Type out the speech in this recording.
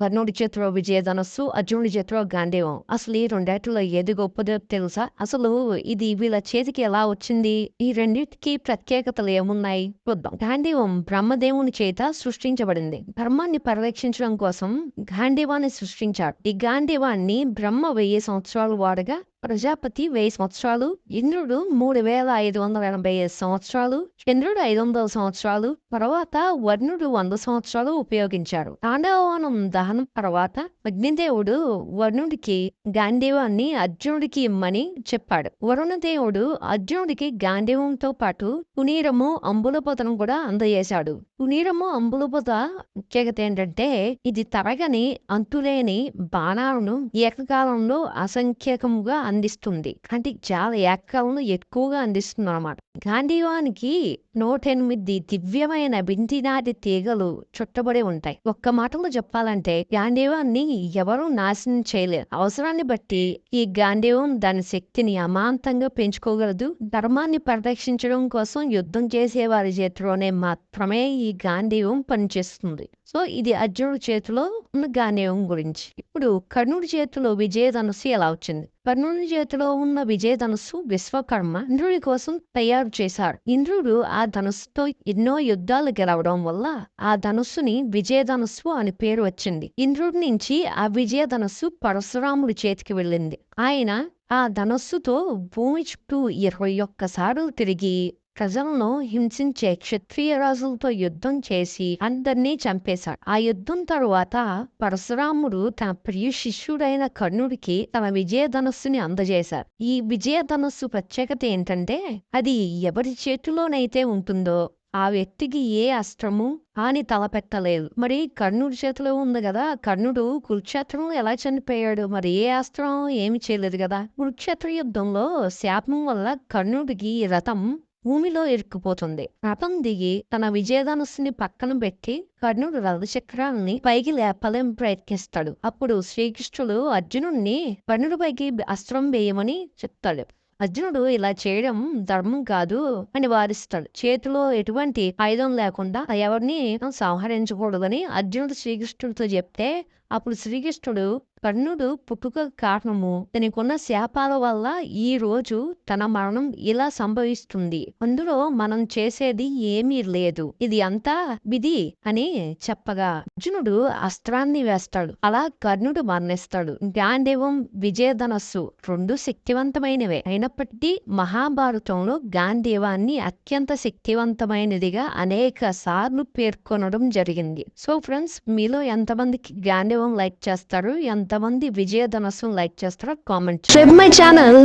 కర్ణుడి చేతిలో విజయధనస్సు, అర్జునుడి చేతిలో గాంధీవం. అసలు ఈ రెండేటిలో ఏది గొప్పదో తెలుసా? అసలు ఇది వీళ్ళ చేతికి ఎలా వచ్చింది? ఈ రెండింటికి ప్రత్యేకతలు ఏమున్నాయి చూద్దాం. గాంధీవం బ్రహ్మదేవుని చేత సృష్టించబడింది. ధర్మాన్ని పరిరక్షించడం కోసం గాంధీవాన్ని సృష్టించాడు. ఈ గాంధీవాన్ని బ్రహ్మ 1000 సంవత్సరాలు వాడగా ప్రజాపతి 1000 సంవత్సరాలు, ఇంద్రుడు 3585 సంవత్సరాలు, చంద్రుడు 500 సంవత్సరాలు, తర్వాత వర్ణుడు 100 సంవత్సరాలు ఉపయోగించారు. తాండవవనం దహనం తర్వాత అగ్నిదేవుడు వర్ణుడికి గాంధీవాన్ని అర్జునుడికి ఇమ్మని చెప్పాడు. వరుణదేవుడు అర్జునుడికి గాంధీవంతో పాటు కునీరము, అంబులపొతను కూడా అందజేశాడు. కునీరము, అంబులపొత ప్రత్యేకత ఏంటంటే ఇది తరగని అంతులేని బాణాలను ఏకకాలంలో అసంఖ్యాకముగా అందిస్తుంది. అంటే చాలా ఏకకాలంలో ఎక్కువగా అందిస్తుంది అన్నమాట. గాంధీవానికి 108 దివ్యమైన బింటినాటి తీగలు చుట్టబడి ఉంటాయి. ఒక్క మాటలో చెప్పాలంటే గాంధీవాన్ని ఎవరూ నాశనం చేయలేరు. అవసరాన్ని బట్టి ఈ గాంధీవం దాని శక్తిని అమాంతంగా పెంచుకోగలదు. ధర్మాన్ని పరిరక్షించడం కోసం యుద్ధం చేసే వారి చేతిలోనే మాత్రమే ఈ గాంధీవం పనిచేస్తుంది. సో ఇది అర్జునుడి చేతిలో ఉన్న గాంధీవం గురించి. ఇప్పుడు కర్ణుడి చేతిలో విజయధనుస్సు ఎలా వచ్చింది? కర్ణుడి చేతిలో ఉన్న విజయధనుస్సు విశ్వకర్మ ఇంద్రుడి కోసం తయారు చేశారు. ఇంద్రుడు ఆ ధనుస్సుతో ఎన్నో యుద్ధాలు గెలవడం వల్ల ఆ ధనుస్సుని విజయధనుస్సు అని పేరు వచ్చింది. ఇంద్రుడి నుంచి ఆ విజయధనుస్సు పరశురాముడి చేతికి వెళ్ళింది. ఆయన ఆ ధనుస్సుతో భూమి చుట్టూ 21 సార్లు తిరిగి ప్రజలను హింసించే క్షత్రియ రాజులతో యుద్ధం చేసి అందరినీ చంపేశాడు. ఆ యుద్ధం తరువాత పరశురాముడు తన ప్రియ శిష్యుడైన కర్ణుడికి తన విజయధనస్సుని అందజేశారు. ఈ విజయధనస్సు ప్రత్యేకత ఏంటంటే అది ఎవరి చేతిలోనైతే ఉంటుందో ఆ వ్యక్తికి ఏ అస్త్రము హాని తలపెట్టలేదు. మరి కర్ణుడి చేతిలో ఉంది కదా, కర్ణుడు కురుక్షేత్రంలో ఎలా చనిపోయాడు? మరి ఏ అస్త్రం ఏమి చేయలేదు కదా. కురుక్షేత్ర యుద్ధంలో శాపం వల్ల కర్ణుడికి రథం భూమిలో ఇరుక్కుపోతుంది. రథం దిగి తన విజయధనుస్సుని పక్కన పెట్టి కర్ణుడు రథచక్రాన్ని పైకి లేపలేం ప్రయత్నిస్తాడు. అప్పుడు శ్రీకృష్ణుడు అర్జునుడిని కర్ణుడి పైకి అస్త్రం వేయమని చెప్తాడు. అర్జునుడు ఇలా చేయడం ధర్మం కాదు అని వారిస్తాడు. చేతిలో ఎటువంటి ఆయుధం లేకుండా ఎవరిని సంహరించకూడదని అర్జునుడు శ్రీకృష్ణుడితో చెప్తే అప్పుడు శ్రీకృష్ణుడు కర్ణుడు పుట్టుక కారణము తనకున్న శాపాల వల్ల ఈ రోజు తన మరణం ఇలా సంభవిస్తుంది. అందులో మనం చేసేది ఏమీ లేదు, ఇది అంతా విధి అని చెప్పగా అర్జునుడు అస్త్రాన్ని వేస్తాడు. అలా కర్ణుడు మరణిస్తాడు. గాంధీవం, విజయధనస్సు రెండు శక్తివంతమైనవే అయినప్పటికీ మహాభారతంలో గాంధీవాన్ని అత్యంత శక్తివంతమైనదిగా అనేక సార్లు పేర్కొనడం జరిగింది. సో ఫ్రెండ్స్, మీలో ఎంతమందికి గాంధీవం లైక్ చేస్తారు, ఎంతమంది విజయధనస్సు లైక్ చేస్తారో కామెంట్ చేయండి. Subscribe my channel.